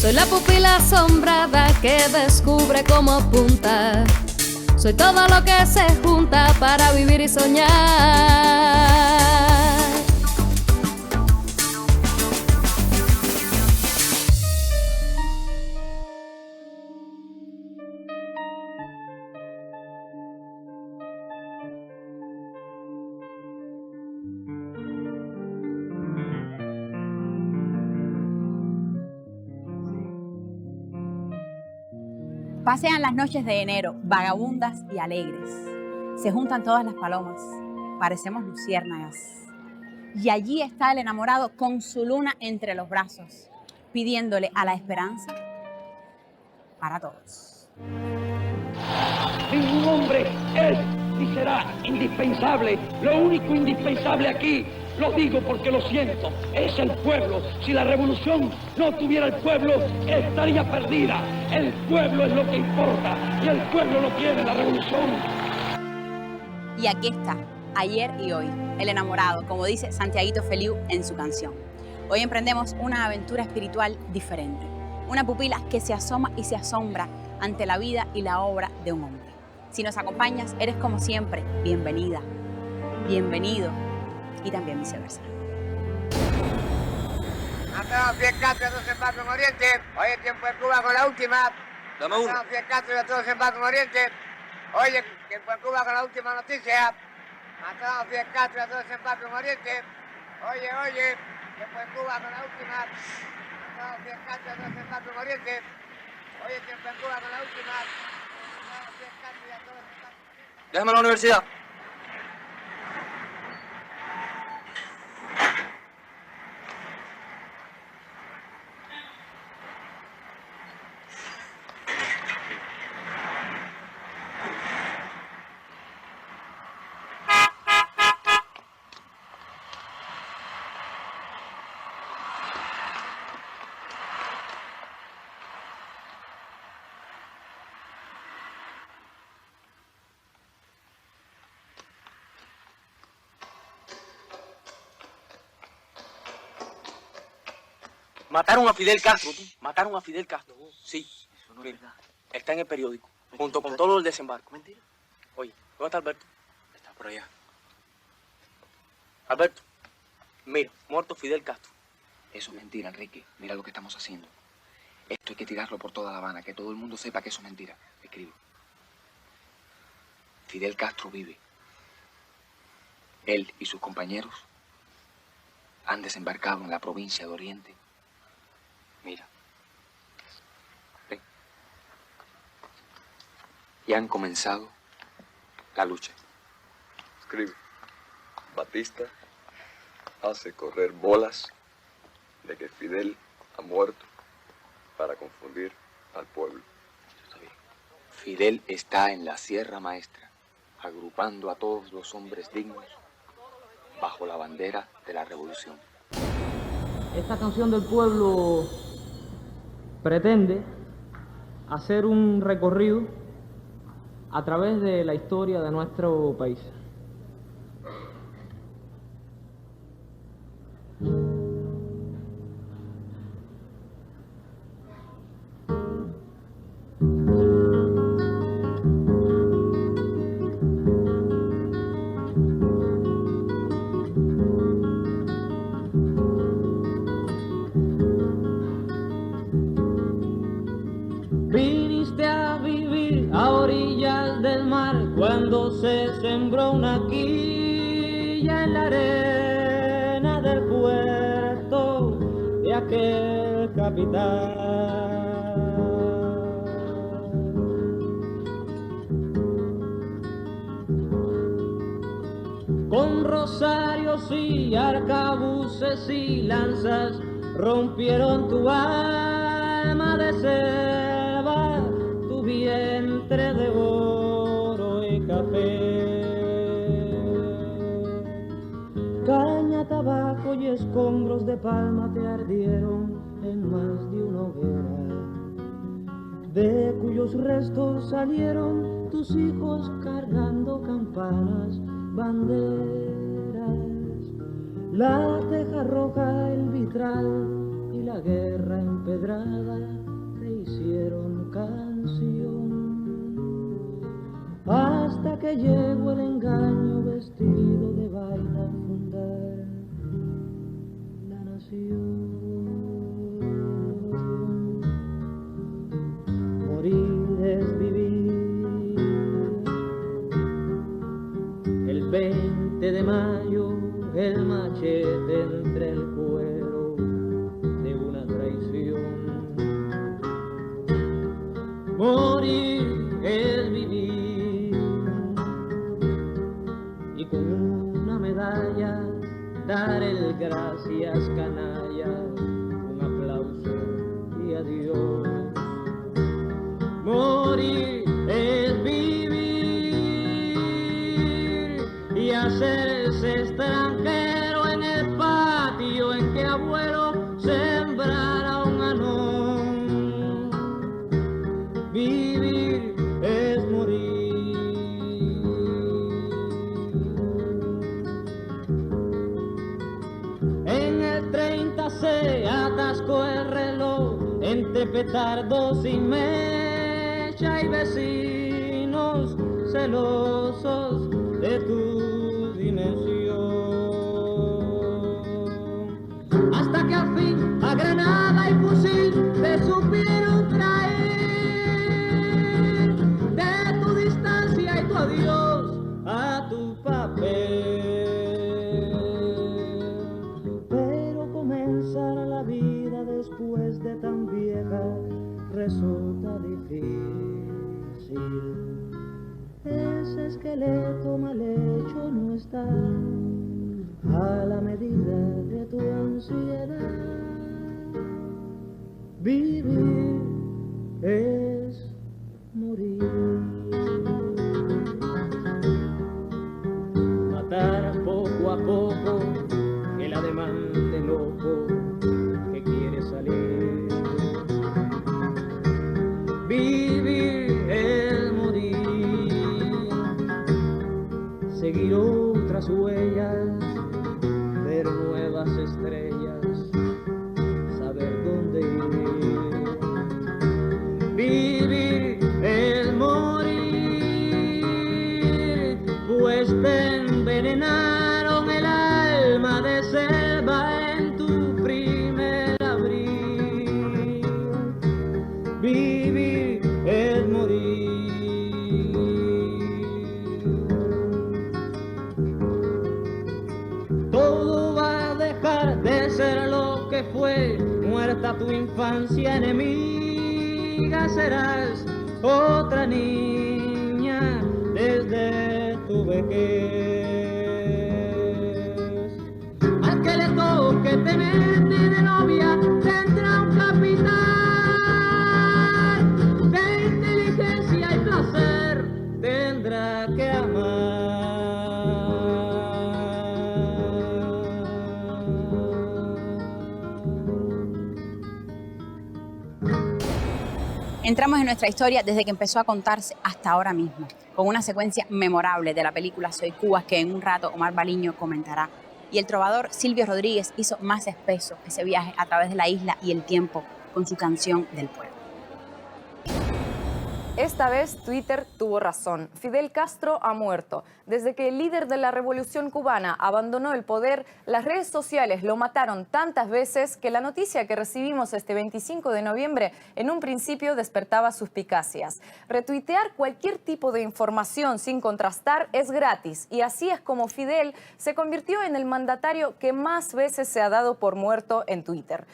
Soy la pupila asombrada que descubre cómo apunta. Soy todo lo que se junta para vivir y soñar. Pasean las noches de enero, vagabundas y alegres. Se juntan todas las palomas, parecemos luciérnagas. Y allí está el enamorado con su luna entre los brazos, pidiéndole a la esperanza para todos. Ningún hombre es ni será indispensable. Lo único indispensable aquí, lo digo porque lo siento, es el pueblo. Si la revolución no tuviera el pueblo, estaría perdida. El pueblo es lo que importa y el pueblo lo quiere, la revolución. Y aquí está, ayer y hoy, el enamorado, como dice Santiaguito Feliu en su canción. Hoy emprendemos una aventura espiritual diferente. Una pupila que se asoma y se asombra ante la vida y la obra de un hombre. Si nos acompañas, eres como siempre bienvenida, bienvenido y también viceversa. Matamos Fidel Castro y a todos en paz con Oriente. Hoy es tiempo de Cuba con la última. Dame uno. Matamos Fidel Castro y a todos en paz con Oriente. Oye, tiempo de Cuba con la última noticia. Matamos Fidel Castro y a todos en paz con Oriente. Oye, tiempo de Cuba con la última. Matamos Fidel Castro y a todos en paz con Oriente. Oye, tiempo de Cuba con la última. Matamos Fidel Castro y a todos en paz con Oriente. Déjame a la universidad. Mataron a Fidel Castro, tú. Mataron a Fidel Castro. Sí. Eso no es verdad. Está en el periódico, junto con todo el desembarco. Mentira. Oye, ¿dónde está Alberto? Está por allá. Alberto, mira, muerto Fidel Castro. Eso es mentira, Enrique. Mira lo que estamos haciendo. Esto hay que tirarlo por toda La Habana, que todo el mundo sepa que eso es mentira. Escribe. Fidel Castro vive. Él y sus compañeros han desembarcado en la provincia de Oriente. Mira. Ven. Y han comenzado la lucha. Escribe. Batista hace correr bolas de que Fidel ha muerto para confundir al pueblo. Eso está bien. Fidel está en la Sierra Maestra, agrupando a todos los hombres dignos bajo la bandera de la revolución. Esta canción del pueblo pretende hacer un recorrido a través de la historia de nuestro país. Viniste a vivir a orillas del mar cuando se sembró una quilla en la arena del puerto de aquel capitán. Con rosarios y arcabuces y lanzas rompieron tu alma de selva, tu vientre de oro y café. Caña, tabaco y escombros de palma te ardieron en más de una hoguera, de cuyos restos salieron tus hijos cargando campanas, banderas, la teja roja, el vitral y la la guerra empedrada te hicieron canción, hasta que llegó el engaño vestido de vaina a fundar la nación. Morir es vivir. El 20 de mayo el machete entre el cuero de una traición. Morir es vivir, y con una medalla dar el gracias canalla, un aplauso y adiós. Morir es vivir y hacerse extranjero en el patio en que abuelo sembrara un anón. Vivir es morir. En el 30 se atascó el reloj entre petardos y mecha y vecinos celosos de tu dimensión. Hasta que al fin a granada y fusil te supieron traer de tu distancia y tu adiós a tu papel. Pero comenzar la vida después de tan vieja resulta difícil. Ese esqueleto mal hecho no está a la medida de tu ansiedad. Vivir es morir. Matar poco a poco el ademán de loco que quiere salir. Vivir es morir. Seguir otras huellas, ver nuevas estrellas, saber dónde ir. Vivir es morir, pues te envenenaron el alma de selva en tu primer abril. Vivir es morir. Todo va a dejar de ser lo que fue, muerta tu infancia enemiga, serás otra niña desde tu vejez. Al que le toque tenerte de novia tendrá un capital de inteligencia y placer, tendrá que amar. Entramos en nuestra historia desde que empezó a contarse hasta ahora mismo, con una secuencia memorable de la película Soy Cuba que en un rato Omar Baliño comentará. Y el trovador Silvio Rodríguez hizo más espeso ese viaje a través de la isla y el tiempo con su canción del pueblo. Esta vez Twitter tuvo razón. Fidel Castro ha muerto. Desde que el líder de la revolución cubana abandonó el poder, las redes sociales lo mataron tantas veces que la noticia que recibimos este 25 de noviembre en un principio despertaba suspicacias. Retuitear cualquier tipo de información sin contrastar es gratis, y así es como Fidel se convirtió en el mandatario que más veces se ha dado por muerto en Twitter.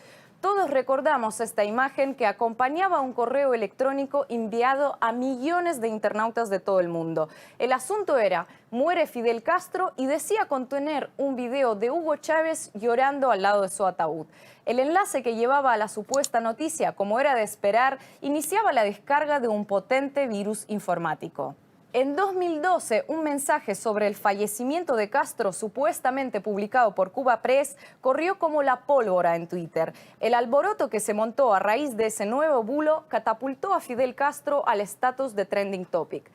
Todos recordamos esta imagen que acompañaba un correo electrónico enviado a millones de internautas de todo el mundo. El asunto era, muere Fidel Castro, y decía contener un video de Hugo Chávez llorando al lado de su ataúd. El enlace que llevaba a la supuesta noticia, como era de esperar, iniciaba la descarga de un potente virus informático. En 2012, un mensaje sobre el fallecimiento de Castro, supuestamente publicado por Cuba Press, corrió como la pólvora en Twitter. El alboroto que se montó a raíz de ese nuevo bulo catapultó a Fidel Castro al estatus de trending topic.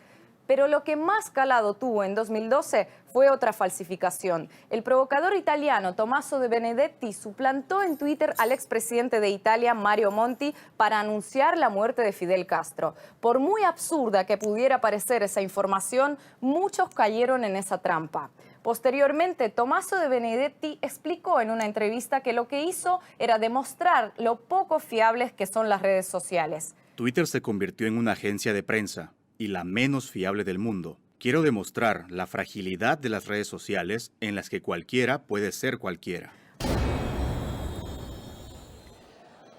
Pero lo que más calado tuvo en 2012 fue otra falsificación. El provocador italiano Tommaso De Benedetti suplantó en Twitter al expresidente de Italia, Mario Monti, para anunciar la muerte de Fidel Castro. Por muy absurda que pudiera parecer esa información, muchos cayeron en esa trampa. Posteriormente, Tommaso De Benedetti explicó en una entrevista que lo que hizo era demostrar lo poco fiables que son las redes sociales. Twitter se convirtió en una agencia de prensa y la menos fiable del mundo. Quiero demostrar la fragilidad de las redes sociales en las que cualquiera puede ser cualquiera.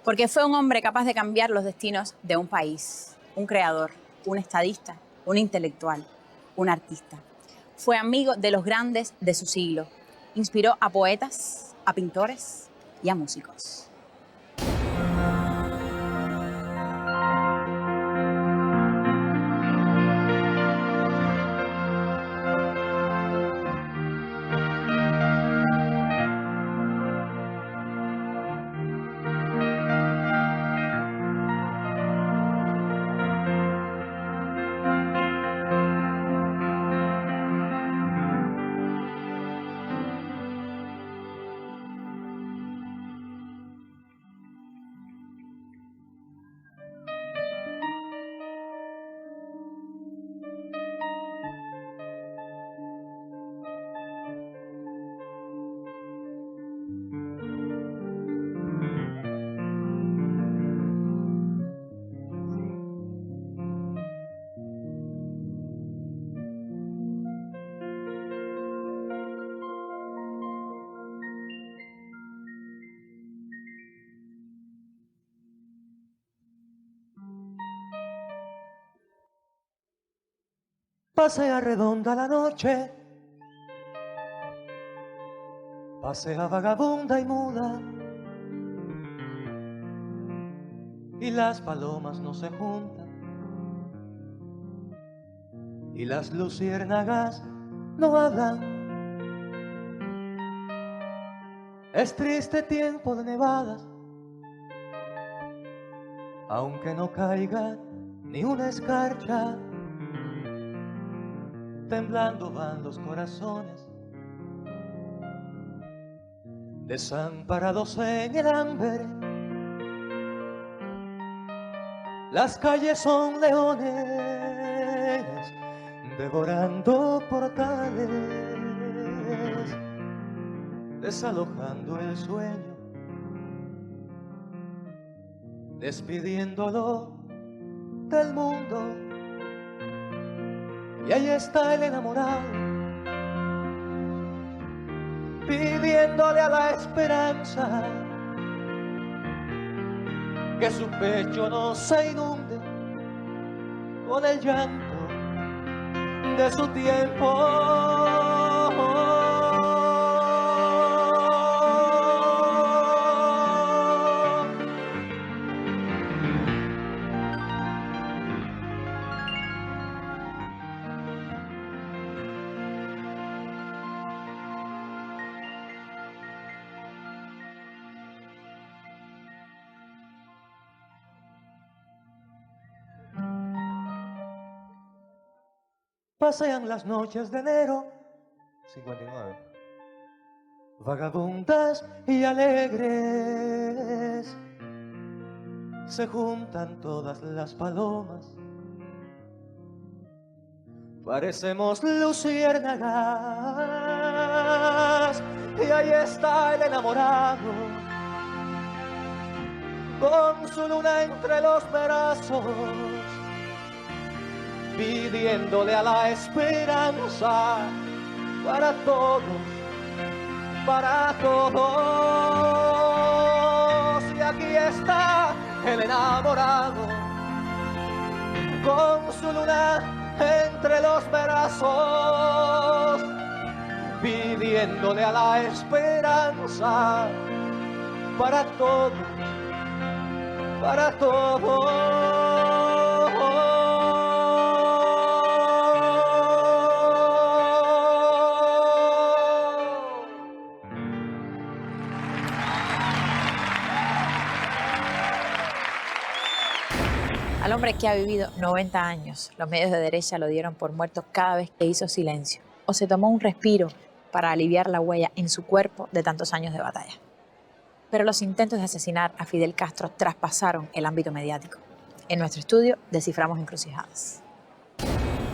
Porque fue un hombre capaz de cambiar los destinos de un país, un creador, un estadista, un intelectual, un artista. Fue amigo de los grandes de su siglo. Inspiró a poetas, a pintores y a músicos. Pasea redonda la noche, pasea vagabunda y muda, y las palomas no se juntan, y las luciérnagas no hablan. Es triste tiempo de nevadas, aunque no caiga ni una escarcha. Temblando van los corazones, desamparados en el hambre. Las calles son leones, devorando portales, desalojando el sueño, despidiéndolo del mundo. Y ahí está el enamorado, pidiéndole a la esperanza que su pecho no se inunde con el llanto de su tiempo. Pasean las noches de enero, 59. Vagabundas y alegres, se juntan todas las palomas. Parecemos luciérnagas, y ahí está el enamorado, con su luna entre los brazos, pidiéndole a la esperanza para todos, para todos. Y aquí está el enamorado, con su luna entre los brazos, pidiéndole a la esperanza para todos, para todos. Al hombre que ha vivido 90 años, los medios de derecha lo dieron por muerto cada vez que hizo silencio o se tomó un respiro para aliviar la huella en su cuerpo de tantos años de batalla. Pero los intentos de asesinar a Fidel Castro traspasaron el ámbito mediático. En nuestro estudio desciframos encrucijadas.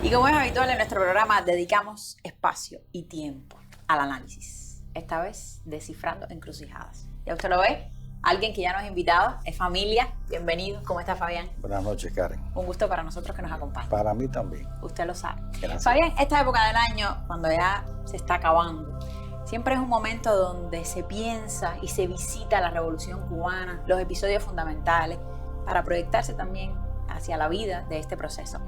Y como es habitual en nuestro programa, dedicamos espacio y tiempo al análisis. Esta vez descifrando encrucijadas. Ya usted lo ve, alguien que ya nos ha invitado, es familia. Bienvenido. ¿Cómo está, Fabián? Buenas noches, Karen. Un gusto para nosotros que nos acompañe. Para mí también. Usted lo sabe. Gracias. Fabián, esta época del año, cuando ya se está acabando, siempre es un momento donde se piensa y se visita la Revolución Cubana, los episodios fundamentales, para proyectarse también hacia la vida de este proceso.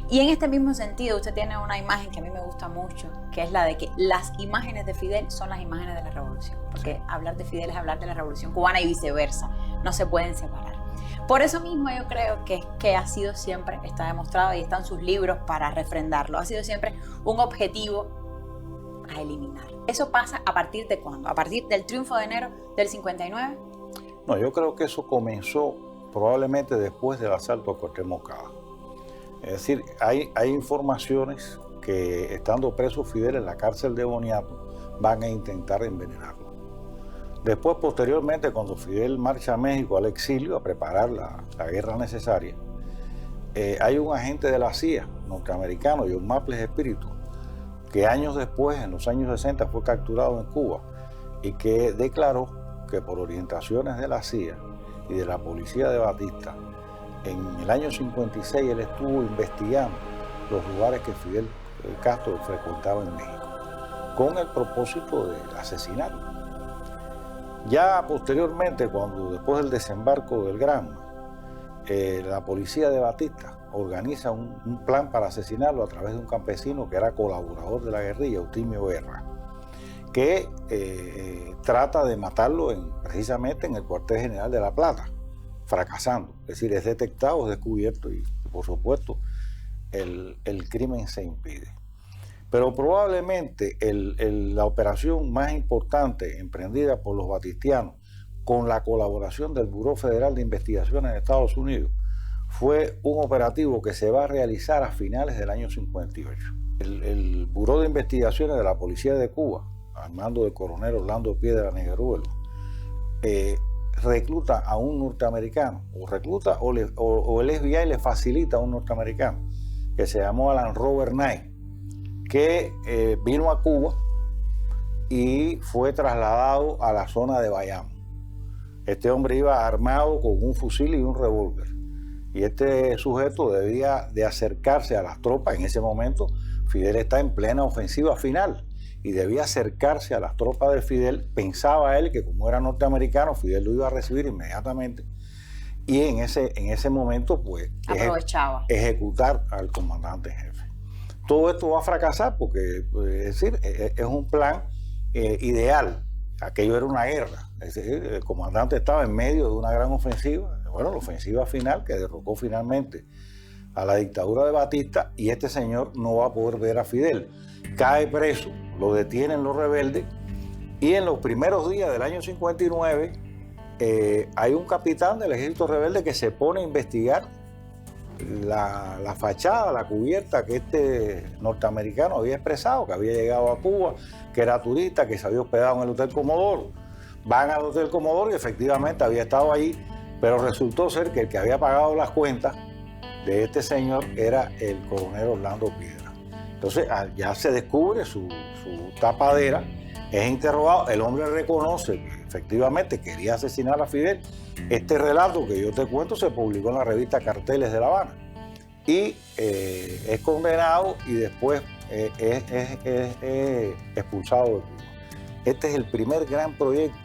Y en este mismo sentido, usted tiene una imagen que a mí me gusta mucho, que es la de que las imágenes de Fidel son las imágenes de la revolución. Porque hablar de Fidel es hablar de la Revolución Cubana y viceversa. No se pueden separar. Por eso mismo yo creo que ha sido siempre, está demostrado y están sus libros para refrendarlo, ha sido siempre un objetivo a eliminar. ¿Eso pasa a partir de cuándo? ¿A partir del triunfo de enero del 59? No, yo creo que eso comenzó probablemente después del asalto a Cortés Moncada. Es decir, hay informaciones que estando preso Fidel en la cárcel de Boniato van a intentar envenenarlo. Después, posteriormente, cuando Fidel marcha a México al exilio a preparar la guerra necesaria, hay un agente de la CIA norteamericano, John Maples Espíritu, que años después, en los años 60, fue capturado en Cuba y que declaró que por orientaciones de la CIA y de la policía de Batista, en el año 56 él estuvo investigando los lugares que Fidel Castro frecuentaba en México, con el propósito de asesinarlo. Ya posteriormente, cuando después del desembarco del Granma, la policía de Batista organiza un plan para asesinarlo a través de un campesino que era colaborador de la guerrilla, Eutimio Guerra, que trata de matarlo precisamente en el cuartel general de La Plata, fracasando. Es decir, es detectado, es descubierto y por supuesto el crimen se impide. Pero probablemente la operación más importante emprendida por los batistianos con la colaboración del Buró Federal de Investigaciones en Estados Unidos fue un operativo que se va a realizar a finales del año 58. El Buró de Investigaciones de la Policía de Cuba, al mando del coronel Orlando Piedra Negueruelo, recluta a un norteamericano, o el FBI le facilita a un norteamericano, que se llamó Alan Robert Knight, que vino a Cuba y fue trasladado a la zona de Bayamo. Este hombre iba armado con un fusil y un revólver. Y este sujeto debía de acercarse a las tropas. En ese momento Fidel está en plena ofensiva final y debía acercarse a las tropas de Fidel. Pensaba él que como era norteamericano, Fidel lo iba a recibir inmediatamente. Y en ese momento, pues, aprovechaba ejecutar al comandante en jefe. Todo esto va a fracasar porque, es decir, es un plan ideal. Aquello era una guerra. Es decir, el comandante estaba en medio de una gran ofensiva. Bueno, la ofensiva final que derrocó finalmente a la dictadura de Batista, y este señor no va a poder ver a Fidel. Cae preso, lo detienen los rebeldes, y en los primeros días del año 59 hay un capitán del ejército rebelde que se pone a investigar la fachada, la cubierta que este norteamericano había expresado, que había llegado a Cuba, que era turista, que se había hospedado en el Hotel Comodoro. Van al Hotel Comodoro y efectivamente había estado ahí, pero resultó ser que el que había pagado las cuentas de este señor era el coronel Orlando Piedra. Entonces ya se descubre su tapadera, es interrogado, el hombre reconoce que efectivamente quería asesinar a Fidel. Este relato que yo te cuento se publicó en la revista Carteles de La Habana y es condenado y después es expulsado de Cuba. Este es el primer gran proyecto,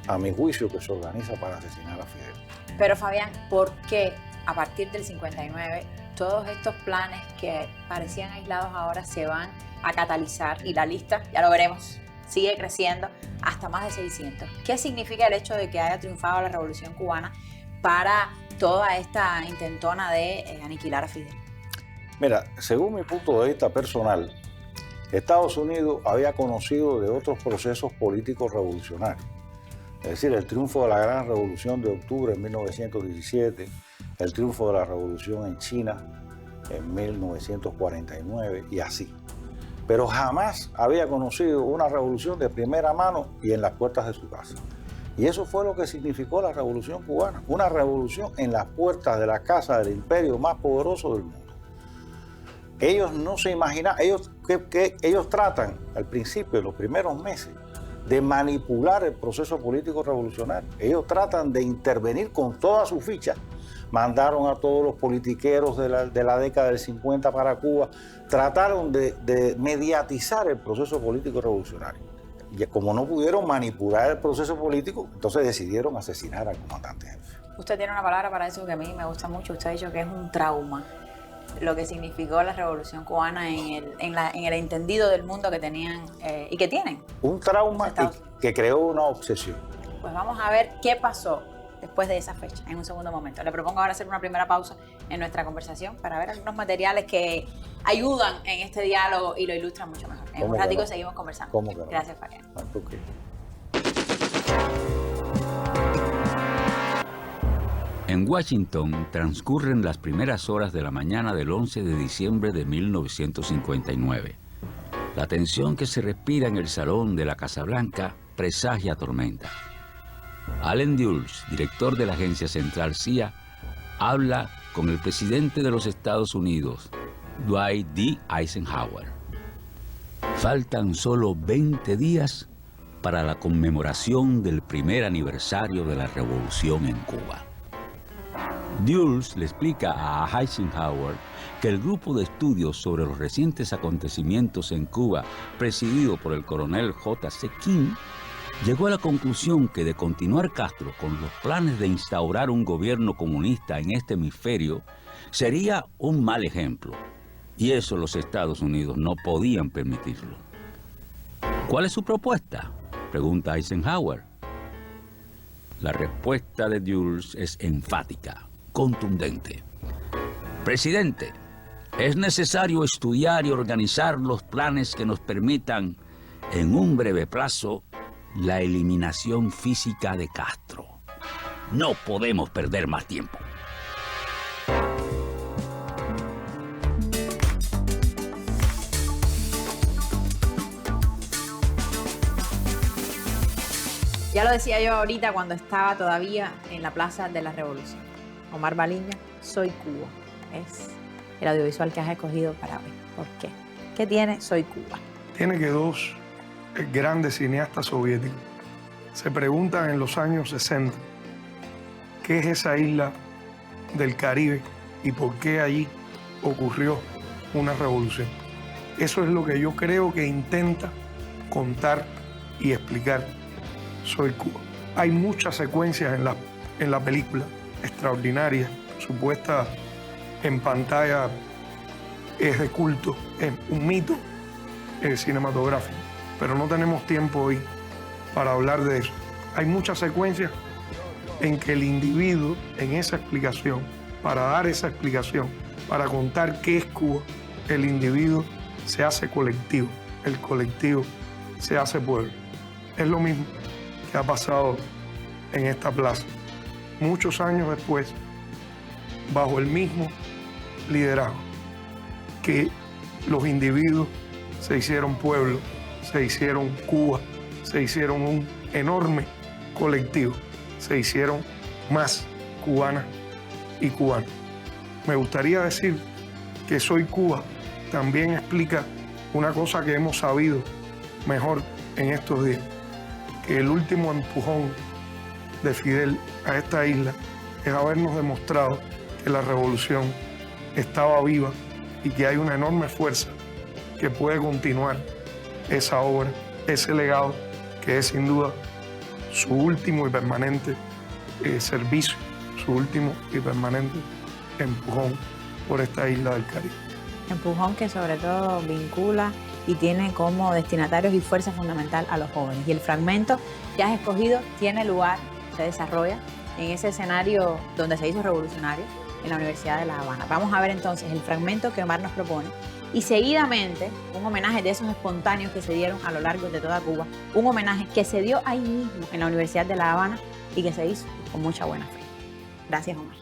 a mi juicio, que se organiza para asesinar a Fidel. Pero Fabián, ¿por qué a partir del 59 todos estos planes que parecían aislados ahora se van a catalizar y la lista, ya lo veremos, sigue creciendo hasta más de 600? ¿Qué significa el hecho de que haya triunfado la Revolución Cubana para toda esta intentona de aniquilar a Fidel? Mira, según mi punto de vista personal, Estados Unidos había conocido de otros procesos políticos revolucionarios. Es decir, el triunfo de la Gran Revolución de Octubre en 1917, el triunfo de la revolución en China en 1949 y así. Pero jamás había conocido una revolución de primera mano y en las puertas de su casa. Y eso fue lo que significó la Revolución Cubana, una revolución en las puertas de la casa del imperio más poderoso del mundo. Ellos no se imaginan, ellos tratan al principio, en los primeros meses, de manipular el proceso político revolucionario. Ellos tratan de intervenir con todas sus fichas. Mandaron a todos los politiqueros de la década del 50 para Cuba, trataron de mediatizar el proceso político revolucionario. Y como no pudieron manipular el proceso político, entonces decidieron asesinar al comandante jefe. Usted tiene una palabra para eso que a mí me gusta mucho. Usted ha dicho que es un trauma lo que significó la Revolución Cubana en el entendido del mundo que tenían y que tienen. Un trauma que creó una obsesión. Pues vamos a ver qué pasó después de esa fecha, en un segundo momento. Le propongo ahora hacer una primera pausa en nuestra conversación para ver algunos materiales que ayudan en este diálogo y lo ilustran mucho mejor. En un ratico seguimos conversando. ¿Cómo que no? Gracias, Fabián. Okay. En Washington transcurren las primeras horas de la mañana del 11 de diciembre de 1959. La tensión que se respira en el salón de la Casa Blanca presagia tormenta. Allen Dulles, director de la agencia central CIA, habla con el presidente de los Estados Unidos, Dwight D. Eisenhower. Faltan solo 20 días para la conmemoración del primer aniversario de la revolución en Cuba. Dulles le explica a Eisenhower que el grupo de estudios sobre los recientes acontecimientos en Cuba, presidido por el coronel J.C. King, llegó a la conclusión que de continuar Castro con los planes de instaurar un gobierno comunista en este hemisferio sería un mal ejemplo, y eso los Estados Unidos no podían permitirlo. ¿Cuál es su propuesta?, pregunta Eisenhower. La respuesta de Dulles es enfática, contundente. Presidente, es necesario estudiar y organizar los planes que nos permitan, en un breve plazo, la eliminación física de Castro. No podemos perder más tiempo. Ya lo decía yo ahorita cuando estaba todavía en la Plaza de la Revolución. Omar Baliña, Soy Cuba. Es el audiovisual que has escogido para hoy. ¿Por qué? ¿Qué tiene Soy Cuba? Tiene que dos grandes cineastas soviéticos se preguntan en los años 60 qué es esa isla del Caribe y por qué allí ocurrió una revolución. Eso es lo que yo creo que intenta contar y explicar Soy Cuba. Hay muchas secuencias en la película extraordinarias, su puesta en pantalla es de culto, es un mito cinematográfico. Pero no tenemos tiempo hoy para hablar de eso. Hay muchas secuencias en que el individuo, en esa explicación, para dar esa explicación, para contar qué es Cuba, el individuo se hace colectivo, el colectivo se hace pueblo. Es lo mismo que ha pasado en esta plaza. Muchos años después, bajo el mismo liderazgo, que los individuos se hicieron pueblo, se hicieron Cuba, se hicieron un enorme colectivo, se hicieron más cubanas y cubanos. Me gustaría decir que Soy Cuba también explica una cosa que hemos sabido mejor en estos días, que el último empujón de Fidel a esta isla es habernos demostrado que la revolución estaba viva y que hay una enorme fuerza que puede continuar esa obra, ese legado, que es sin duda su último y permanente servicio, su último y permanente empujón por esta isla del Caribe. Empujón que sobre todo vincula y tiene como destinatarios y fuerza fundamental a los jóvenes. Y el fragmento que has escogido tiene lugar, se desarrolla en ese escenario donde se hizo revolucionario, en la Universidad de La Habana. Vamos a ver entonces el fragmento que Omar nos propone y seguidamente un homenaje de esos espontáneos que se dieron a lo largo de toda Cuba, un homenaje que se dio ahí mismo, en la Universidad de La Habana, y que se hizo con mucha buena fe. Gracias, Omar.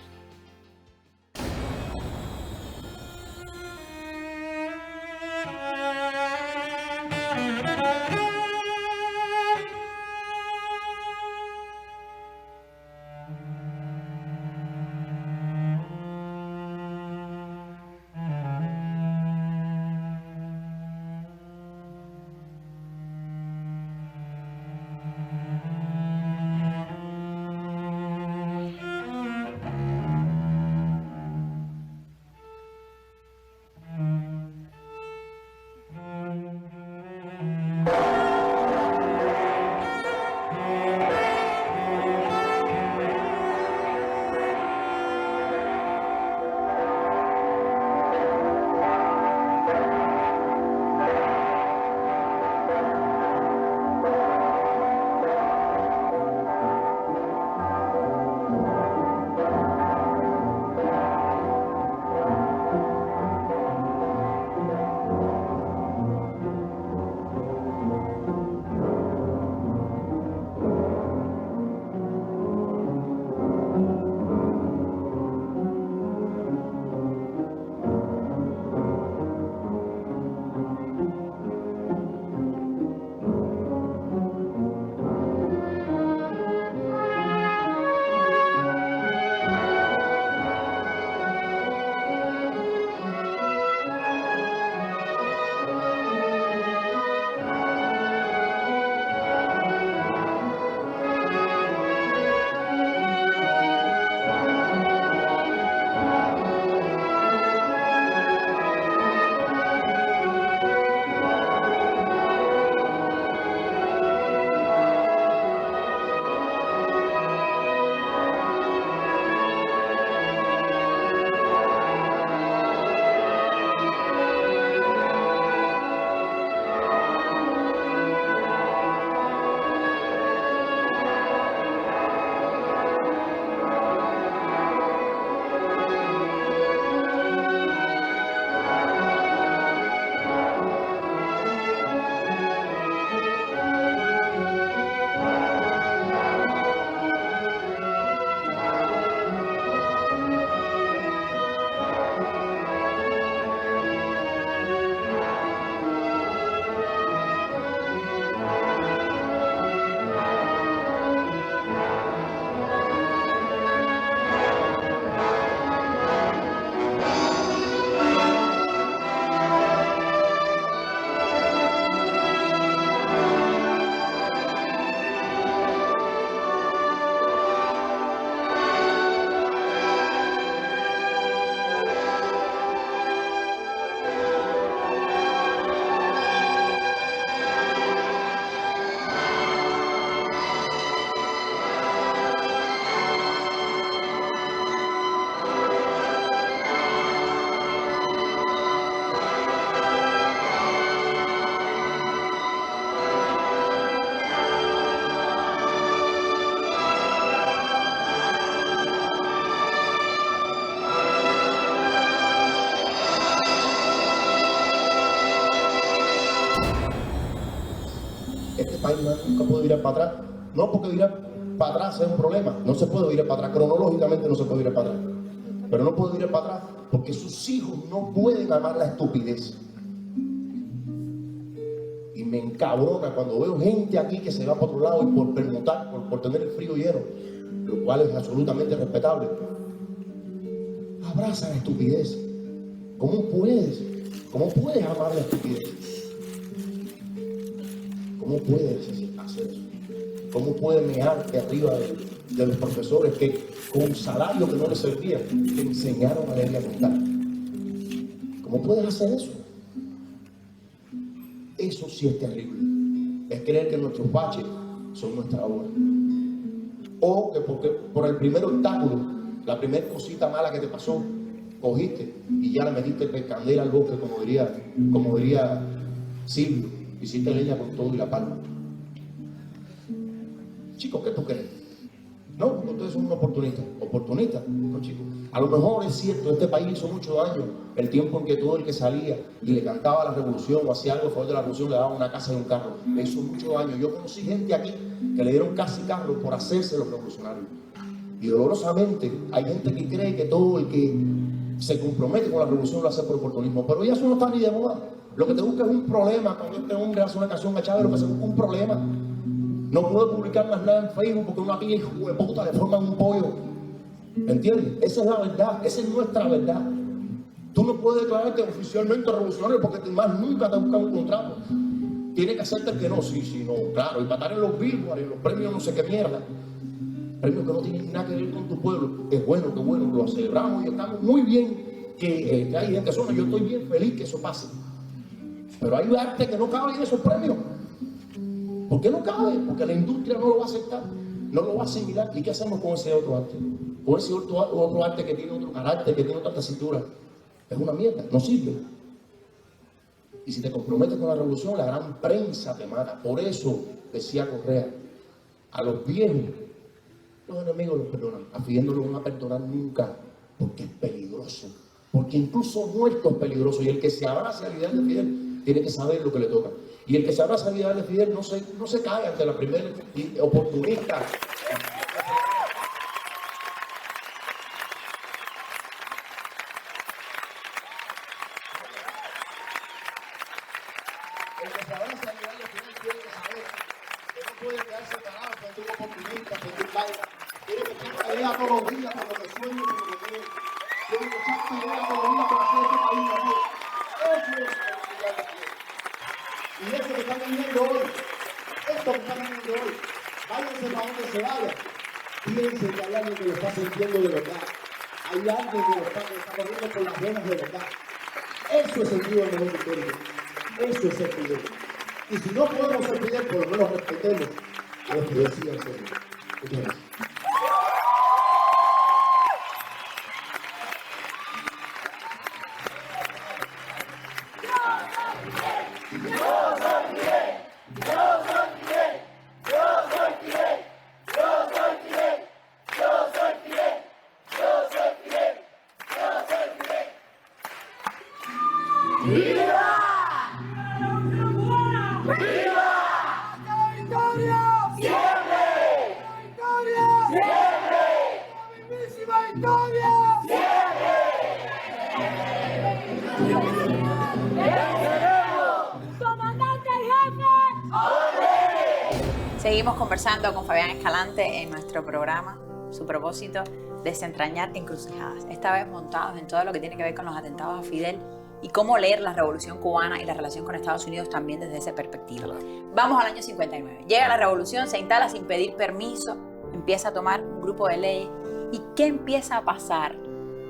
nunca puede virar para atrás. No porque virar para atrás es un problema, no se puede virar para atrás, cronológicamente no se puede virar para atrás. Pero no puede virar para atrás porque sus hijos no pueden amar la estupidez. Y me encabrona cuando veo gente aquí que se va por otro lado y por permutar, por tener el frío lleno, lo cual es absolutamente respetable. Abraza la estupidez. ¿Cómo puedes? ¿Cómo puedes amar la estupidez? ¿Cómo puedes hacer eso? ¿Cómo puedes mearte arriba de los profesores que con salario que no les servía te enseñaron a leer y a contar? ¿Cómo puedes hacer eso? Eso sí es terrible. Es creer que nuestros baches son nuestra obra. O que porque por el primer obstáculo, la primera cosita mala que te pasó, cogiste y ya le metiste candela al bosque, como diría Silvio, hiciste leña con todo y la palma. Chicos, ¿qué tú crees? No, ustedes son un oportunista, no chicos. A lo mejor es cierto, este país hizo mucho daño el tiempo en que todo el que salía y le cantaba la revolución o hacía algo a favor de la revolución le daba una casa y un carro. Le hizo mucho daño. Yo conocí gente aquí que le dieron casa y carro por hacerse los revolucionarios. Y dolorosamente hay gente que cree que todo el que se compromete con la revolución lo hace por oportunismo. Pero ya eso no está ni de moda. Lo que te busca es un problema. Cuando este hombre hace una canción a Chávez, lo que se busca es un problema. No puede publicar más nada en Facebook porque una tía hijo de puta le forman un pollo. ¿Entiendes? Esa es la verdad, esa es nuestra verdad. Tú no puedes declararte oficialmente revolucionario porque más nunca te buscan un contrato. Tienes que hacerte el que no, sí, no, claro. Y para estar en los Billboard, en los premios no sé qué mierda. Premios que no tienen nada que ver con tu pueblo. Es bueno, qué bueno, lo celebramos y estamos muy bien que hay gente zona. Yo estoy bien feliz que eso pase. Pero hay arte que no cabe en esos premios. ¿Por qué no cabe? Porque la industria no lo va a aceptar, no lo va a asimilar. ¿Y qué hacemos con ese otro arte? Con ese otro arte que tiene otro carácter, que tiene otra tesitura. Es una mierda, no sirve. Y si te comprometes con la revolución, la gran prensa te mata. Por eso decía Correa, a los viejos, los enemigos los perdonan. A Fidel no lo van a perdonar nunca, porque es peligroso. Porque incluso muerto es peligroso. Y el que se abrace al ideal de Fidel tiene que saber lo que le toca. Y el que se abraza al ideal de Fidel no se cae ante la primera oportunista. El que se abraza al ideal de Fidel tiene que saber que no puede quedarse parado frente a un oportunista, frente a un país. Tiene que echar pelea todos los días por lo que sueña y por lo que cree. Tiene que echar pelea todos los días por hacer este país mejor. Eso es el ideal de Fidel. Y eso que están viviendo hoy, esto que están viviendo hoy, váyanse para donde se vayan. Piensen que hay alguien que lo está sintiendo de verdad. Hay alguien que lo está corriendo por las venas de verdad. Eso es el sentido del momento histórico. Eso es el Fidel. Y si no podemos ser Fidel, por lo menos respetemos a los que decían ser. Muchas gracias. Seguimos conversando con Fabián Escalante en nuestro programa, su propósito, desentrañar encrucijadas, esta vez montados en todo lo que tiene que ver con los atentados a Fidel y cómo leer la Revolución Cubana y la relación con Estados Unidos también desde esa perspectiva. Vamos al año 59. Llega la revolución, se instala sin pedir permiso, empieza a tomar un grupo de leyes. ¿Y qué empieza a pasar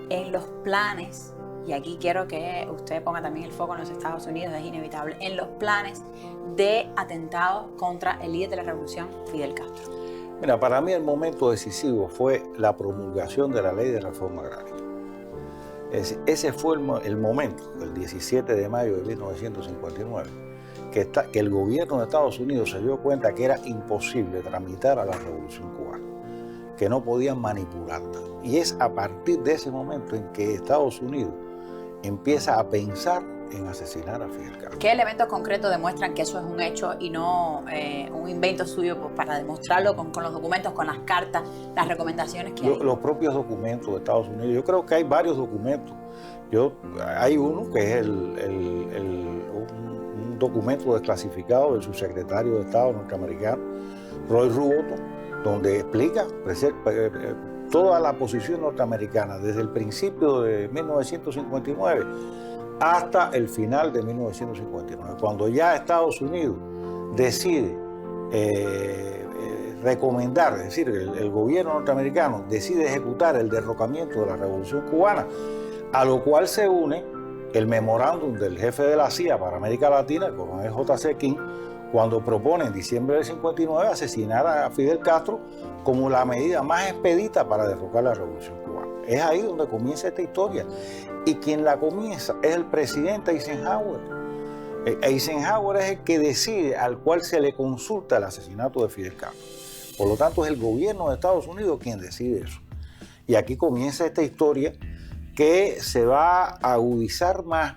en los planes? Y aquí quiero que usted ponga también el foco en los Estados Unidos, es inevitable, en los planes de atentados contra el líder de la revolución, Fidel Castro. Mira, para mí el momento decisivo fue la promulgación de la ley de reforma agraria. Ese fue el momento, el 17 de mayo de 1959, que el gobierno de Estados Unidos se dio cuenta que era imposible tramitar a la revolución cubana, que no podían manipularla. Y es a partir de ese momento en que Estados Unidos empieza a pensar en asesinar a Fidel Castro. ¿Qué elementos concretos demuestran que eso es un hecho y no un invento suyo pues, para demostrarlo con los documentos, con las cartas, las recomendaciones que hay? Los propios documentos de Estados Unidos. Yo creo que hay varios documentos. Hay uno que es un documento desclasificado del subsecretario de Estado norteamericano, Roy Ruboto, donde explica toda la posición norteamericana desde el principio de 1959 hasta el final de 1959, cuando ya Estados Unidos decide recomendar, es decir, el gobierno norteamericano decide ejecutar el derrocamiento de la Revolución Cubana, a lo cual se une el memorándum del jefe de la CIA para América Latina, el coronel J.C. King, cuando propone en diciembre del 59 asesinar a Fidel Castro como la medida más expedita para derrocar la Revolución Cubana. Es ahí donde comienza esta historia. Y quien la comienza es el presidente Eisenhower. Eisenhower es el que decide, al cual se le consulta el asesinato de Fidel Castro. Por lo tanto, es el gobierno de Estados Unidos quien decide eso. Y aquí comienza esta historia que se va a agudizar más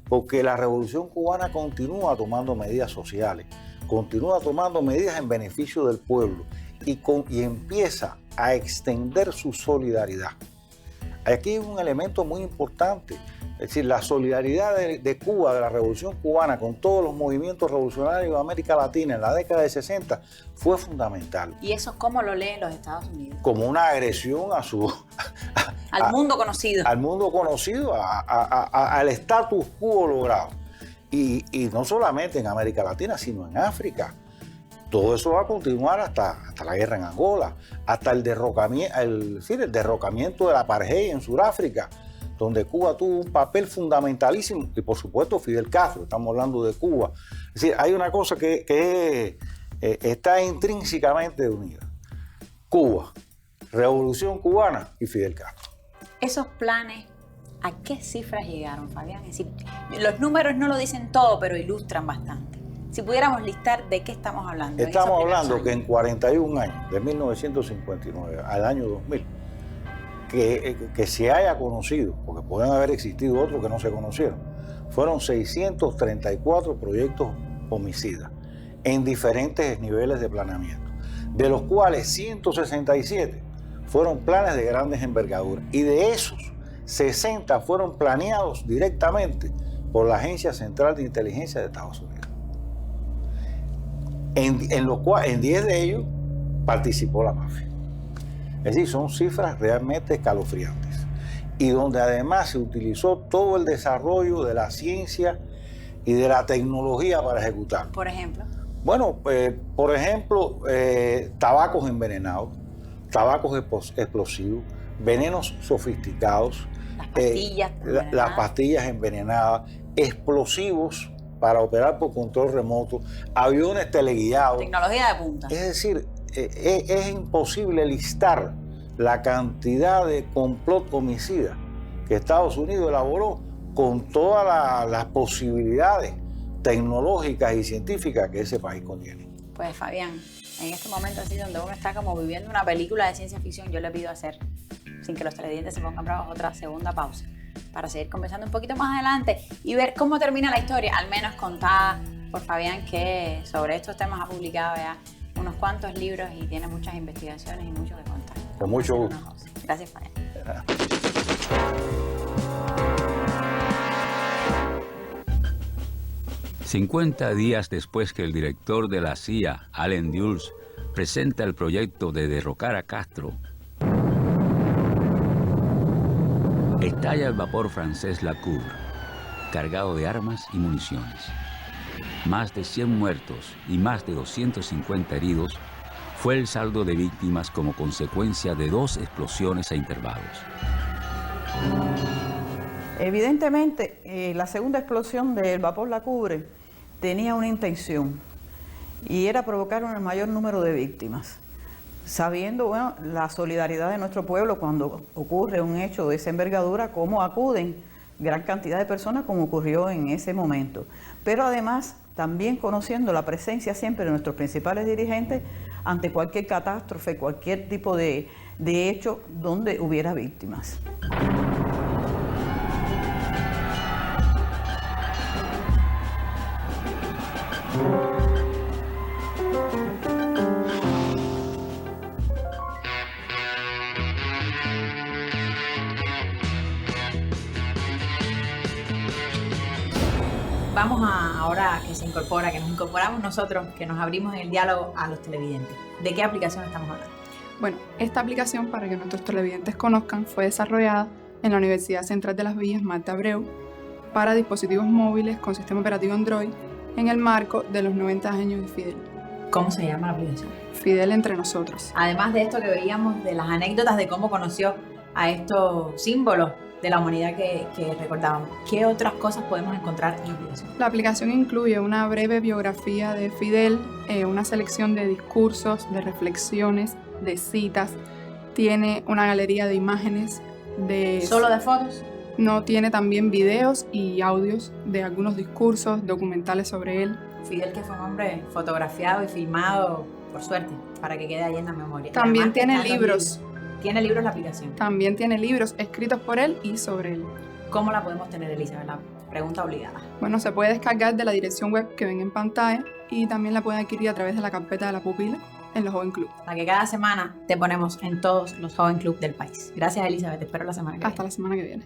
porque la Revolución Cubana continúa tomando medidas sociales, continúa tomando medidas en beneficio del pueblo y empieza a extender su solidaridad. Aquí hay un elemento muy importante, es decir, la solidaridad de Cuba, de la Revolución Cubana, con todos los movimientos revolucionarios de América Latina en la década de 60, fue fundamental. ¿Y eso cómo lo leen los Estados Unidos? Como una agresión al mundo conocido. Al mundo conocido, al status quo logrado. Y no solamente en América Latina, sino en África. Todo eso va a continuar hasta la guerra en Angola, hasta el derrocamiento del apartheid en Sudáfrica, donde Cuba tuvo un papel fundamentalísimo, y por supuesto Fidel Castro, estamos hablando de Cuba. Es decir, hay una cosa que está intrínsecamente unida. Cuba, Revolución Cubana y Fidel Castro. Esos planes, ¿a qué cifras llegaron, Fabián? Es decir, los números no lo dicen todo, pero ilustran bastante. Si pudiéramos listar, ¿de qué estamos hablando? Estamos hablando que en 41 años, de 1959 al año 2000, que se haya conocido, porque pueden haber existido otros que no se conocieron, fueron 634 proyectos homicidas en diferentes niveles de planeamiento, de los cuales 167 fueron planes de grandes envergaduras, y de esos 60 fueron planeados directamente por la Agencia Central de Inteligencia de Estados Unidos. En los cuales, en 10 de ellos participó la mafia. Es decir, son cifras realmente escalofriantes. Y donde además se utilizó todo el desarrollo de la ciencia y de la tecnología para ejecutar. Por ejemplo. Bueno, por ejemplo, tabacos envenenados, tabacos explosivos, venenos sofisticados, las pastillas envenenadas, explosivos para operar por control remoto, aviones teleguiados. Tecnología de punta. Es decir, es imposible listar la cantidad de complot homicida que Estados Unidos elaboró con todas las posibilidades tecnológicas y científicas que ese país contiene. Pues Fabián, en este momento así donde uno está como viviendo una película de ciencia ficción, yo le pido hacer, sin que los televidentes se pongan bravos, otra segunda pausa para seguir conversando un poquito más adelante y ver cómo termina la historia, al menos contada por Fabián, que sobre estos temas ha publicado ya unos cuantos libros y tiene muchas investigaciones y mucho que contar. Con mucho gusto. Gracias, Fabián. 50 días después que el director de la CIA, Allen Dulles, presenta el proyecto de derrocar a Castro, estalla el vapor francés La Cour, cargado de armas y municiones. Más de 100 muertos y más de 250 heridos fue el saldo de víctimas como consecuencia de 2 explosiones a intervalos. Evidentemente, la segunda explosión del vapor La Cour tenía una intención y era provocar un mayor número de víctimas, sabiendo la solidaridad de nuestro pueblo cuando ocurre un hecho de esa envergadura, cómo acuden gran cantidad de personas como ocurrió en ese momento. Pero además, también conociendo la presencia siempre de nuestros principales dirigentes ante cualquier catástrofe, cualquier tipo de hecho donde hubiera víctimas. Vamos ahora que se incorpora, que nos incorporamos nosotros, que nos abrimos en el diálogo a los televidentes. ¿De qué aplicación estamos hablando? Bueno, esta aplicación, para que nuestros televidentes conozcan, fue desarrollada en la Universidad Central de las Villas Marta Abreu para dispositivos móviles con sistema operativo Android en el marco de los 90 años de Fidel. ¿Cómo se llama la aplicación? Fidel entre nosotros. Además de esto que veíamos, de las anécdotas de cómo conoció a estos símbolos de la humanidad que recordábamos, ¿qué otras cosas podemos encontrar en la aplicación? La aplicación incluye una breve biografía de Fidel, una selección de discursos, de reflexiones, de citas. Tiene una galería de imágenes. ¿Solo de fotos? No, tiene también videos y audios de algunos discursos, documentales sobre él. Fidel, que fue un hombre fotografiado y filmado, por suerte, para que quede ahí en la memoria. También tiene libros. ¿Tiene libros la aplicación? También tiene libros escritos por él y sobre él. ¿Cómo la podemos tener, Elizabeth? La pregunta obligada. Bueno, se puede descargar de la dirección web que ven en pantalla y también la pueden adquirir a través de la carpeta de la pupila en los Joven Club. La que cada semana te ponemos en todos los Joven Club del país. Gracias, Elizabeth. Te espero la semana que viene. Hasta la semana que viene.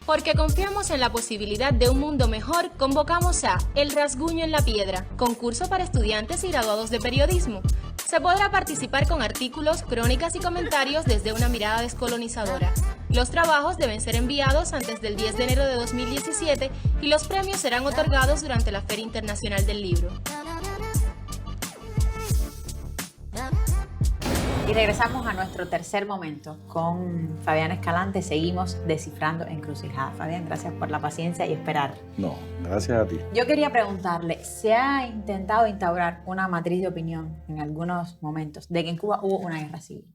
Porque confiamos en la posibilidad de un mundo mejor, convocamos a El Rasguño en la Piedra, concurso para estudiantes y graduados de periodismo. Se podrá participar con artículos, crónicas y comentarios desde una mirada descolonizadora. Los trabajos deben ser enviados antes del 10 de enero de 2017 y los premios serán otorgados durante la Feria Internacional del Libro. Y regresamos a nuestro tercer momento con Fabián Escalante. Seguimos descifrando encrucijadas. Fabián, gracias por la paciencia y esperar. No, gracias a ti. Yo quería preguntarle, ¿se ha intentado instaurar una matriz de opinión en algunos momentos de que en Cuba hubo una guerra civil?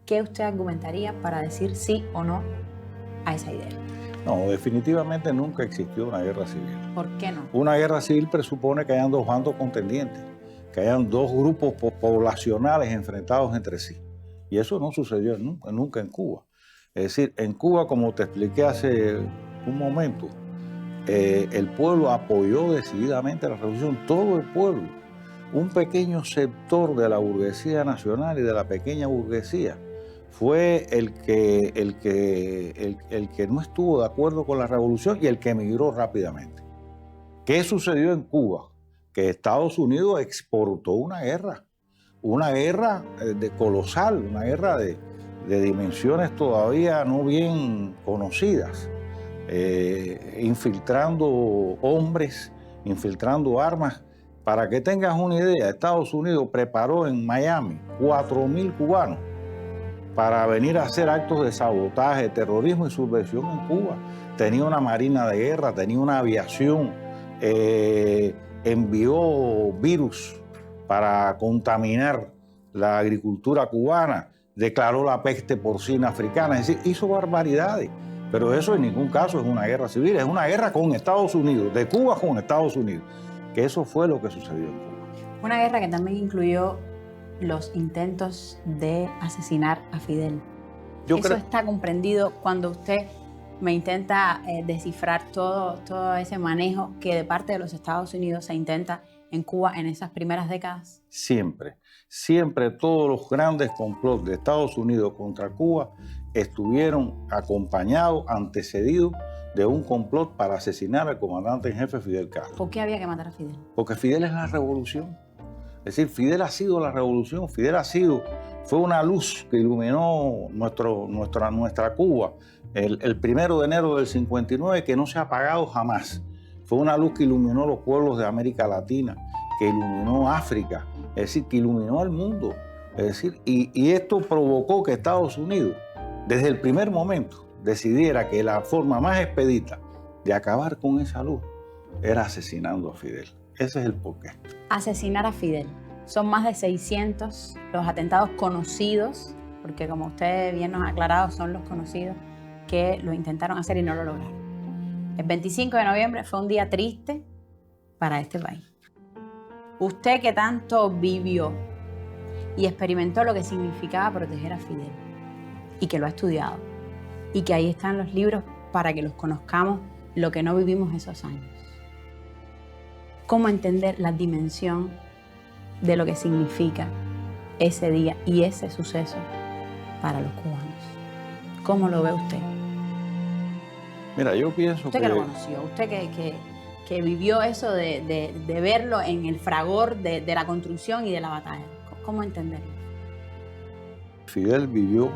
¿Qué usted argumentaría para decir sí o no a esa idea? No, definitivamente nunca existió una guerra civil. ¿Por qué no? Una guerra civil presupone que hayan dos bandos contendientes, que hayan dos grupos poblacionales enfrentados entre sí. Y eso no sucedió nunca en Cuba. Es decir, en Cuba, como te expliqué hace un momento, el pueblo apoyó decididamente la revolución, todo el pueblo. Un pequeño sector de la burguesía nacional y de la pequeña burguesía fue el que no estuvo de acuerdo con la revolución y el que emigró rápidamente. ¿Qué sucedió en Cuba? Que Estados Unidos exportó una guerra colosal, una guerra de dimensiones todavía no bien conocidas, infiltrando hombres, infiltrando armas. Para que tengas una idea, Estados Unidos preparó en Miami 4.000 cubanos para venir a hacer actos de sabotaje, terrorismo y subversión en Cuba. Tenía una marina de guerra, tenía una aviación, envió virus para contaminar la agricultura cubana, declaró la peste porcina africana, es decir, hizo barbaridades. Pero eso en ningún caso es una guerra civil, es una guerra con Estados Unidos, de Cuba con Estados Unidos, que eso fue lo que sucedió en Cuba. Una guerra que también incluyó los intentos de asesinar a Fidel. Eso está comprendido cuando usted me intenta descifrar todo ese manejo que de parte de los Estados Unidos se intenta en Cuba en esas primeras décadas. Siempre todos los grandes complots de Estados Unidos contra Cuba estuvieron acompañados, antecedidos de un complot para asesinar al comandante en jefe Fidel Castro. ¿Por qué había que matar a Fidel? Porque Fidel es la revolución. Es decir, Fidel ha sido la revolución, fue una luz que iluminó nuestra Cuba el 1 de enero del 59, que no se ha apagado jamás. Fue una luz que iluminó los pueblos de América Latina, que iluminó África, es decir, que iluminó al mundo. Es decir, y esto provocó que Estados Unidos, desde el primer momento, decidiera que la forma más expedita de acabar con esa luz era asesinando a Fidel. Ese es el porqué. Asesinar a Fidel. Son más de 600 los atentados conocidos, porque como usted bien nos ha aclarado, son los conocidos que lo intentaron hacer y no lo lograron. El 25 de noviembre fue un día triste para este país. Usted que tanto vivió y experimentó lo que significaba proteger a Fidel, y que lo ha estudiado, y que ahí están los libros para que los conozcamos lo que no vivimos esos años. Cómo entender la dimensión de lo que significa ese día y ese suceso para los cubanos. ¿Cómo lo ve usted? Mira, yo pienso Usted que lo conoció, usted que vivió eso de verlo en el fragor de la construcción y de la batalla. ¿Cómo entenderlo? Fidel vivió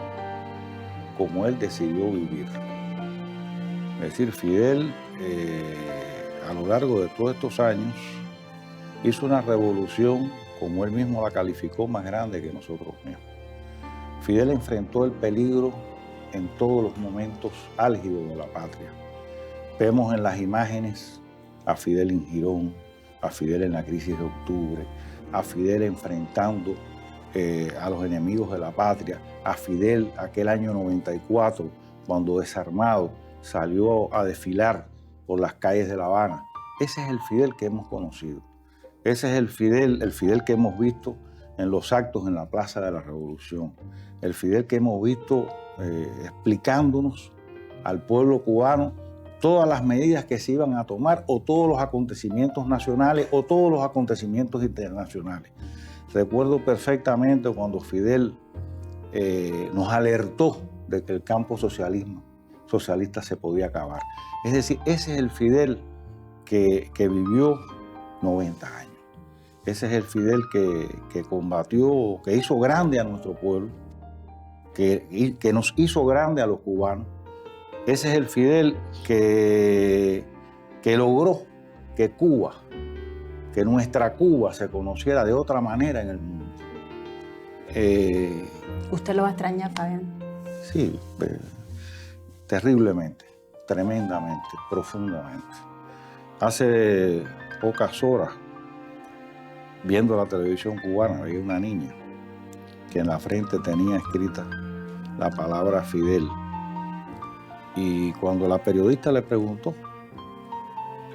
como él decidió vivir. Es decir, Fidel, a lo largo de todos estos años, hizo una revolución, como él mismo la calificó, más grande que nosotros mismos. Fidel enfrentó el peligro en todos los momentos álgidos de la patria. Vemos en las imágenes a Fidel en Girón, a Fidel en la crisis de octubre, a Fidel enfrentando a los enemigos de la patria, a Fidel aquel año 94, cuando desarmado salió a desfilar por las calles de La Habana. Ese es el Fidel que hemos conocido. Ese es el Fidel que hemos visto en los actos en la Plaza de la Revolución. El Fidel que hemos visto explicándonos al pueblo cubano todas las medidas que se iban a tomar o todos los acontecimientos nacionales o todos los acontecimientos internacionales. Recuerdo perfectamente cuando Fidel nos alertó de que el campo socialista se podía acabar. Es decir, ese es el Fidel que vivió 90 años. Ese es el Fidel que combatió, que hizo grande a nuestro pueblo, que nos hizo grande a los cubanos. Ese es el Fidel que logró que Cuba, que nuestra Cuba se conociera de otra manera en el mundo. ¿Usted lo va a extrañar, Fabián? Sí, terriblemente, tremendamente, profundamente. Hace pocas horas, viendo la televisión cubana, veía una niña que en la frente tenía escrita la palabra Fidel. Y cuando la periodista le preguntó,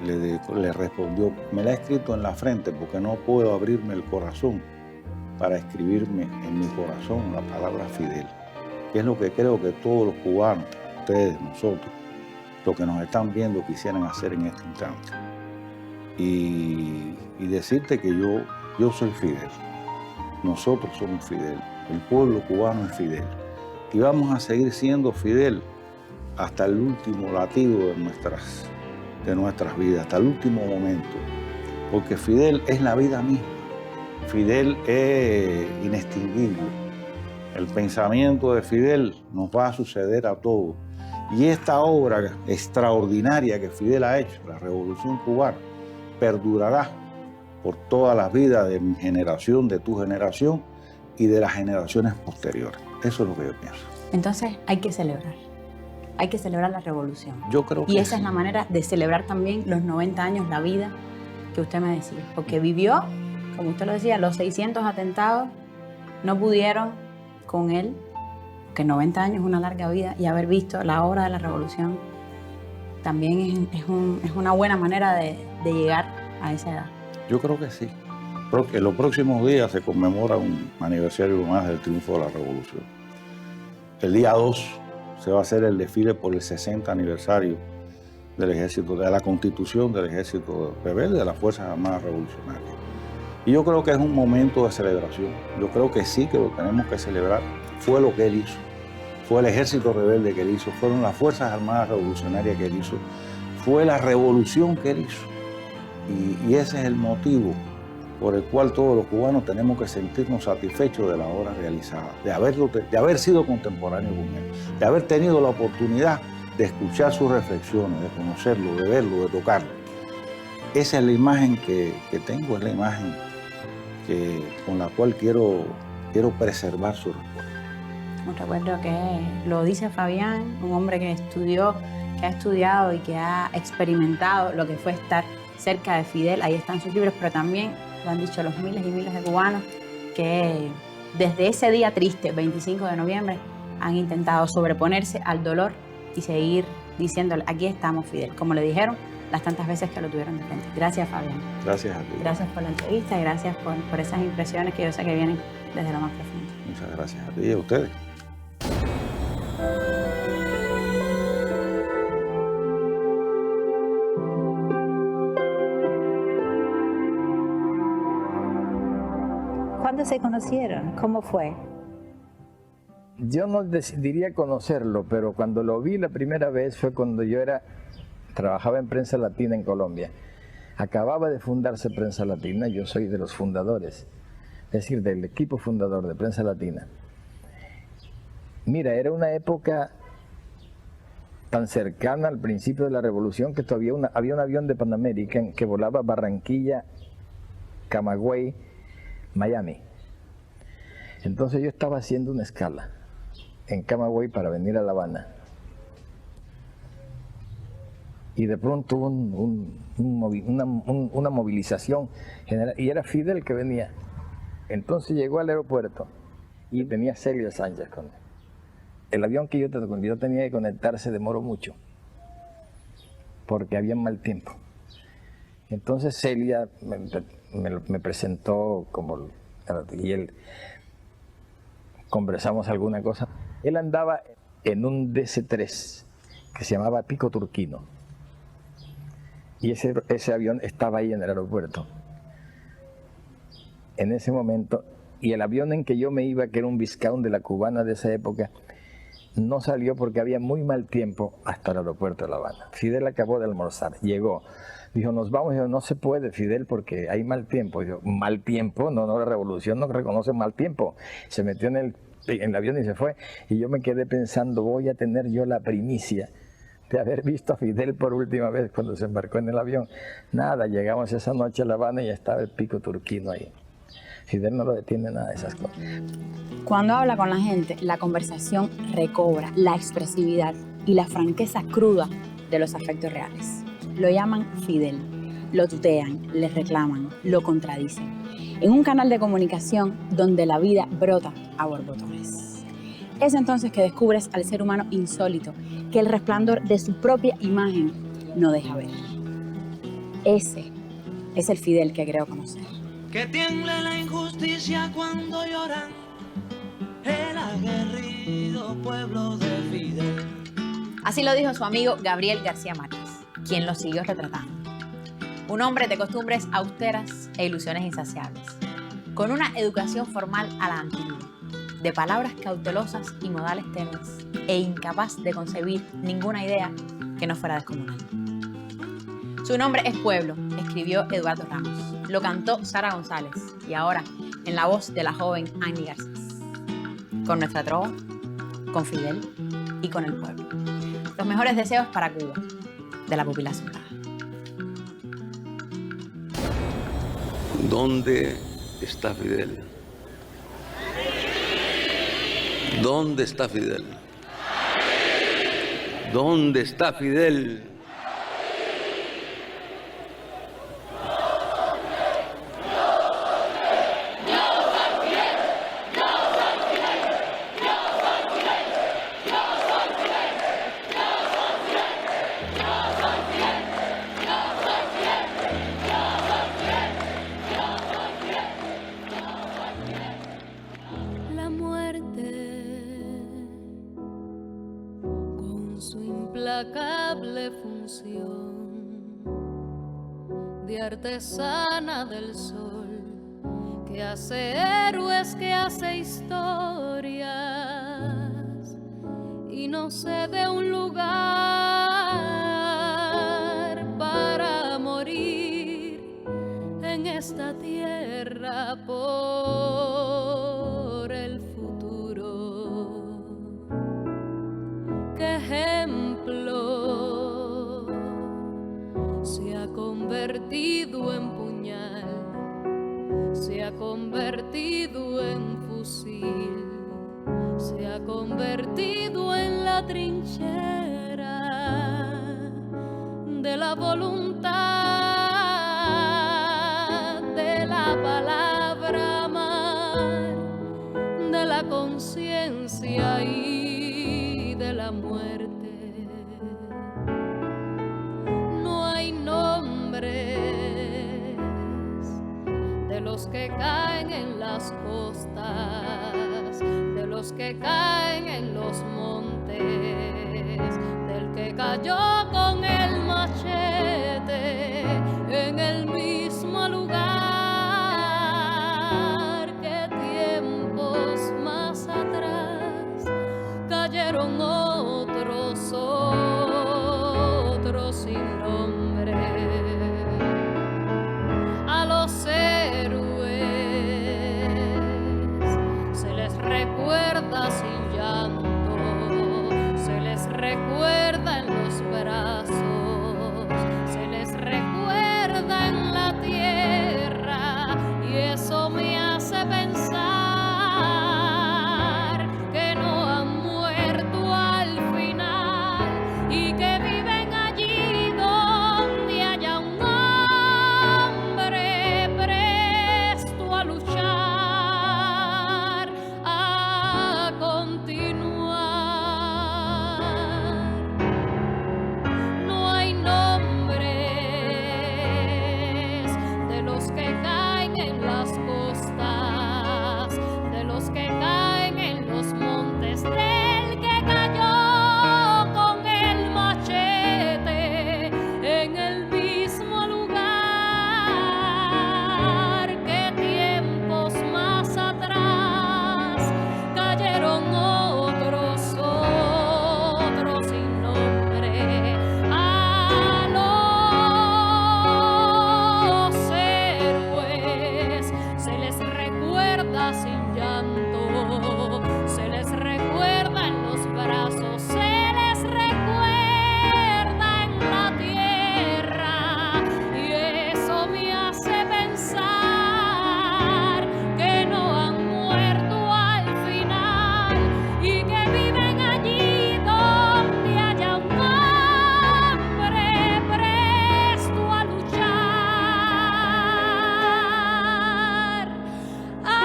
le respondió, me la he escrito en la frente porque no puedo abrirme el corazón para escribirme en mi corazón la palabra Fidel, que es lo que creo que todos los cubanos, ustedes, nosotros, los que nos están viendo quisieran hacer en este instante. Y decirte que yo soy Fidel, nosotros somos Fidel, el pueblo cubano es Fidel, y vamos a seguir siendo Fidel hasta el último latido de nuestras vidas, hasta el último momento, porque Fidel es la vida misma, Fidel es inextinguible, el pensamiento de Fidel nos va a suceder a todos, y esta obra extraordinaria que Fidel ha hecho, la Revolución Cubana, perdurará por todas las vidas de mi generación, de tu generación y de las generaciones posteriores. Eso es lo que yo pienso. Entonces hay que celebrar. Hay que celebrar la revolución. Yo creo que y esa sí. es la manera de celebrar también los 90 años, la vida que usted me decía. Porque vivió, como usted lo decía, los 600 atentados, no pudieron con él, que 90 años es una larga vida, y haber visto la obra de la revolución también es una buena manera de llegar a esa edad. Yo creo que sí. En los próximos días se conmemora un aniversario más del triunfo de la revolución. El día 2 se va a hacer el desfile por el 60 aniversario del ejército, de la constitución del ejército rebelde, de las Fuerzas Armadas Revolucionarias. Y yo creo que es un momento de celebración. Yo creo que sí que lo tenemos que celebrar. Fue lo que él hizo. Fue el ejército rebelde que él hizo. Fueron las Fuerzas Armadas Revolucionarias que él hizo. Fue la revolución que él hizo. Y ese es el motivo por el cual todos los cubanos tenemos que sentirnos satisfechos de la obra realizada, de haber sido contemporáneo con él, de haber tenido la oportunidad de escuchar sus reflexiones, de conocerlo, de verlo, de tocarlo. Esa es la imagen que tengo, es la imagen con la cual quiero preservar su recuerdo. Un recuerdo que lo dice Fabián, un hombre que estudió, que ha estudiado y que ha experimentado lo que fue estar cerca de Fidel. Ahí están sus libros, pero también lo han dicho los miles y miles de cubanos que desde ese día triste, 25 de noviembre, han intentado sobreponerse al dolor y seguir diciéndole, aquí estamos, Fidel, como le dijeron las tantas veces que lo tuvieron de frente. Gracias, Fabián. Gracias a ti. Gracias por la entrevista y gracias por esas impresiones que yo sé que vienen desde lo más profundo. Muchas gracias a ti y a ustedes. ¿Cuándo se conocieron? ¿Cómo fue? Yo no diría conocerlo, pero cuando lo vi la primera vez fue cuando trabajaba en Prensa Latina en Colombia. Acababa de fundarse Prensa Latina, yo soy de los fundadores, es decir, del equipo fundador de Prensa Latina. Mira, era una época tan cercana al principio de la revolución que todavía había un avión de Pan American que volaba Barranquilla, Camagüey, Miami. Entonces yo estaba haciendo una escala en Camagüey para venir a La Habana. Y de pronto hubo una movilización general, y era Fidel que venía. Entonces llegó al aeropuerto y tenía Celia Sánchez con él. El avión que yo tenía que conectar se demoró mucho, porque había mal tiempo. Entonces Celia me presentó y él conversamos alguna cosa. Él andaba en un DC-3 que se llamaba Pico Turquino. Y ese avión estaba ahí en el aeropuerto. En ese momento, y el avión en que yo me iba, que era un Viscount de la cubana de esa época, no salió porque había muy mal tiempo hasta el aeropuerto de La Habana. Fidel acabó de almorzar, llegó, dijo, nos vamos. Dijo, no se puede, Fidel, porque hay mal tiempo. Dijo, mal tiempo, no, la revolución no reconoce mal tiempo. Se metió en el avión y se fue. Y yo me quedé pensando, voy a tener yo la primicia de haber visto a Fidel por última vez cuando se embarcó en el avión. Nada, llegamos esa noche a La Habana y estaba el Pico Turquino ahí. Fidel no lo detiene nada de esas cosas. Cuando habla con la gente, la conversación recobra la expresividad y la franqueza cruda de los afectos reales. Lo llaman Fidel, lo tutean, le reclaman, lo contradicen. En un canal de comunicación donde la vida brota a borbotones. Es entonces que descubres al ser humano insólito que el resplandor de su propia imagen no deja ver. Ese es el Fidel que creo conocer. Que tiemble la injusticia cuando lloran el aguerrido pueblo de Fidel. Así lo dijo su amigo Gabriel García Márquez, quien lo siguió retratando. Un hombre de costumbres austeras e ilusiones insaciables, con una educación formal a la antigua, de palabras cautelosas y modales tenues, e incapaz de concebir ninguna idea que no fuera descomunal. Su nombre es Pueblo, escribió Eduardo Ramos, lo cantó Sara González, y ahora en la voz de la joven Annie Garcés. Con nuestra trova, con Fidel y con el pueblo. Los mejores deseos para Cuba, de la pupila azulada. ¿Dónde está Fidel? ¿Dónde está Fidel? ¿Dónde está Fidel? La muerte, con su implacable función de artesana del sol, que hace héroes, que hace historias, y no cede un lugar para morir en esta tierra por el futuro. ¿Qué ejemplo se ha convertido en puñal? Se ha convertido en fusil, se ha convertido en la trinchera de la voluntad, de la palabra amar, de la conciencia y de la muerte. No hay nombres de los que caen en las costas, de los que caen en los montes, del que cayó con el machete en el mismo lugar que cayeron otros sin nombre. A los héroes se les recuerda sin llanto, se les recuerda en los brazos, se les recuerda en la tierra, y eso me hace pensar que no han muerto al final y que viven allí donde haya un hombre presto a luchar, a continuar. No hay nombres de los que caen en las costas, de los que caen en los montes, del que cayó con el machete en el mismo lugar que tiempos más atrás cayeron otros sin nombre. A los héroes se les recuerda sin llanto, se les recuerda en los brazos, se les recuerda en la tierra, y eso me hace pensar que no han muerto al final y que viven allí donde haya un hombre presto a luchar, a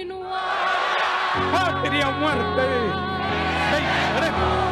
continuar. ¡Patria o muerte! ¡Venceremos!